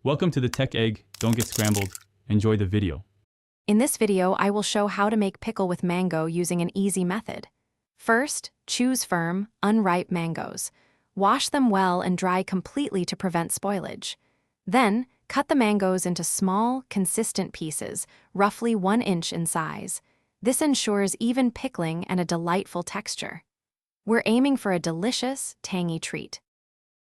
Welcome to the Tech Egg. Don't get scrambled. Enjoy the video. In this video, I will show how to make pickle with mango using an easy method. First, choose firm, unripe mangoes. Wash them well and dry completely to prevent spoilage. Then, cut the mangoes into small, consistent pieces, roughly 1 inch in size. This ensures even pickling and a delightful texture. We're aiming for a delicious, tangy treat.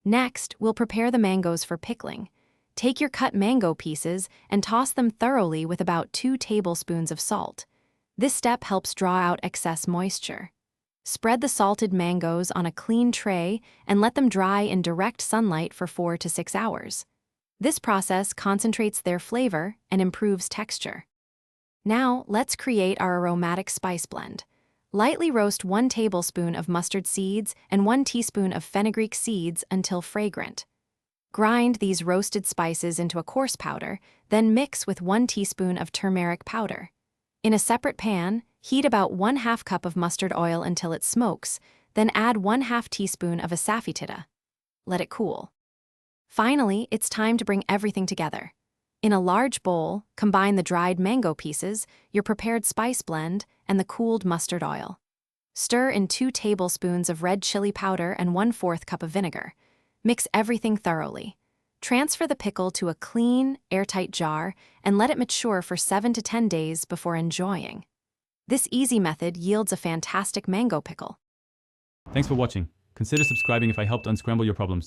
Next, we'll prepare the mangoes for pickling. Take your cut mango pieces and toss them thoroughly with about 2 tablespoons of salt. This step helps draw out excess moisture. Spread the salted mangoes on a clean tray and let them dry in direct sunlight for 4 to 6 hours. This process concentrates their flavor and improves texture. Now, let's create our aromatic spice blend. Lightly roast 1 tablespoon of mustard seeds and 1 teaspoon of fenugreek seeds until fragrant. Grind these roasted spices into a coarse powder, then mix with 1 teaspoon of turmeric powder. In a separate pan, heat about 1/2 cup of mustard oil until it smokes, then add 1/2 teaspoon of asafoetida. Let it cool. Finally, it's time to bring everything together. In a large bowl, combine the dried mango pieces, your prepared spice blend, and the cooled mustard oil. Stir in 2 tablespoons of red chili powder and 1/4 cup of vinegar. Mix everything thoroughly. Transfer the pickle to a clean, airtight jar and let it mature for 7 to 10 days before enjoying. This easy method yields a fantastic mango pickle. Thanks for watching. Consider subscribing if I helped unscramble your problems.